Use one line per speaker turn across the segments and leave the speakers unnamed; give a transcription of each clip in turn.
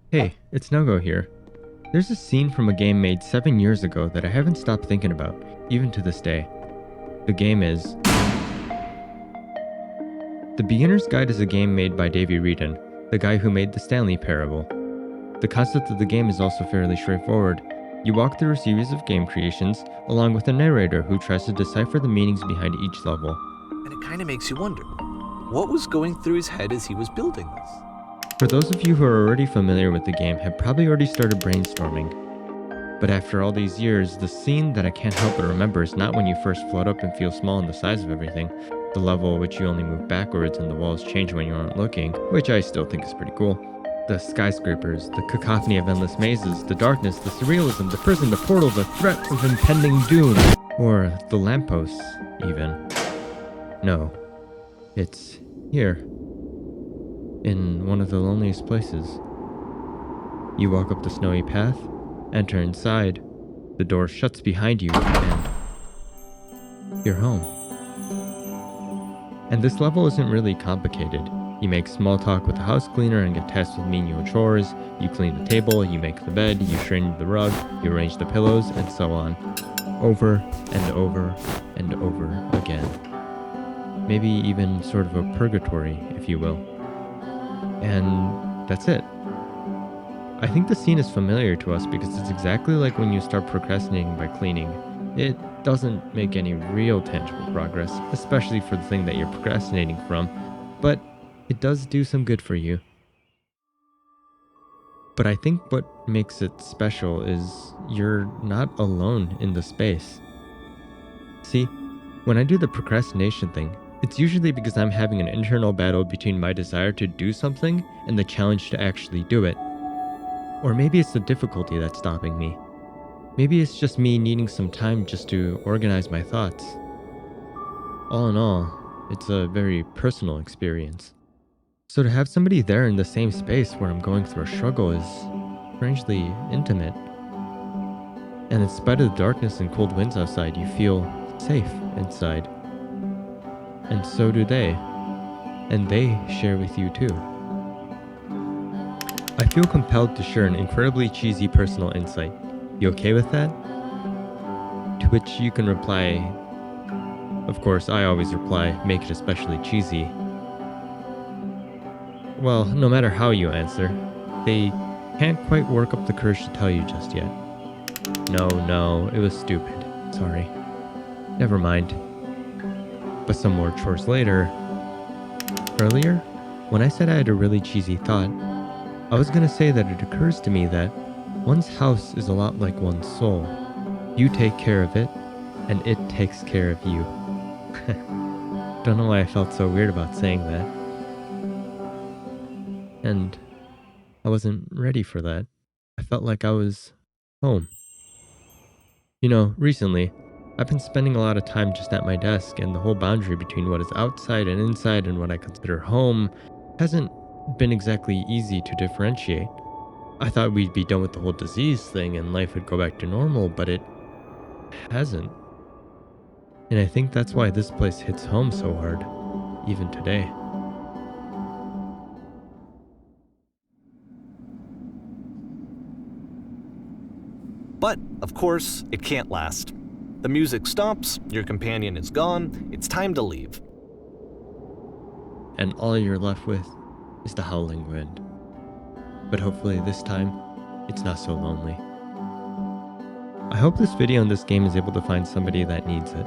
Hey, ItsKnogo here. There's a scene from a game made 7 years ago that I haven't stopped thinking about, even to this day. The game is... The Beginner's Guide is a game made by Davey Wreden, the guy who made the Stanley Parable. The concept of the game is also fairly straightforward. You walk through a series of game creations, along with a narrator who tries to decipher the meanings behind each level.
And it kind of makes you wonder, what was going through his head as he was building this?
For those of you who are already familiar with the game have probably already started brainstorming. But after all these years, the scene that I can't help but remember is not when you first float up and feel small in the size of everything, the level at which you only move backwards and the walls change when you aren't looking, which I still think is pretty cool. The skyscrapers, the cacophony of endless mazes, the darkness, the surrealism, the prison, the portal, the threat of impending doom, or the lampposts, even. No, it's here. In one of the loneliest places. You walk up the snowy path, enter inside, the door shuts behind you, and you're home. And this level isn't really complicated. You make small talk with the house cleaner and get tasked with menial chores, you clean the table, you make the bed, you straighten the rug, you arrange the pillows, and so on. Over and over and over again. Maybe even sort of a purgatory, if you will. And that's it. I think the scene is familiar to us because it's exactly like when you start procrastinating by cleaning. It doesn't make any real tangible progress, especially for the thing that you're procrastinating from, but it does do some good for you. But I think what makes it special is you're not alone in the space. See, when I do the procrastination thing, it's usually because I'm having an internal battle between my desire to do something and the challenge to actually do it. Or maybe it's the difficulty that's stopping me. Maybe it's just me needing some time just to organize my thoughts. All in all, it's a very personal experience. So to have somebody there in the same space where I'm going through a struggle is strangely intimate. And in spite of the darkness and cold winds outside, you feel safe inside. And so do they. And they share with you too. I feel compelled to share an incredibly cheesy personal insight. You okay with that? To which you can reply, of course, I always reply, make it especially cheesy. Well, no matter how you answer, they can't quite work up the courage to tell you just yet. No, it was stupid. Sorry. Never mind. But some more chores later. Earlier, when I said I had a really cheesy thought, I was gonna say that it occurs to me that one's house is a lot like one's soul. You take care of it, and it takes care of you. Don't know why I felt so weird about saying that. And I wasn't ready for that. I felt like I was home. You know, recently, I've been spending a lot of time just at my desk, and the whole boundary between what is outside and inside and what I consider home hasn't been exactly easy to differentiate. I thought we'd be done with the whole disease thing and life would go back to normal, but it hasn't. And I think that's why this place hits home so hard, even today.
But, of course, it can't last. The music stops, your companion is gone, it's time to leave.
And all you're left with is the howling wind. But hopefully this time, it's not so lonely. I hope this video on this game is able to find somebody that needs it.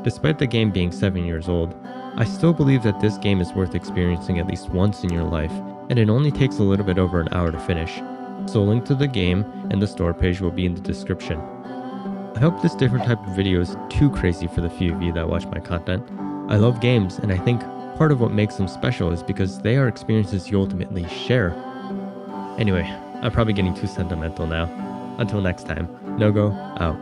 Despite the game being 7 years old, I still believe that this game is worth experiencing at least once in your life, and it only takes a little bit over an hour to finish. So a link to the game and the store page will be in the description. I hope this different type of video isn't too crazy for the few of you that watch my content. I love games, and I think part of what makes them special is because they are experiences you ultimately share. Anyway, I'm probably getting too sentimental now. Until next time, ItsKnogo out.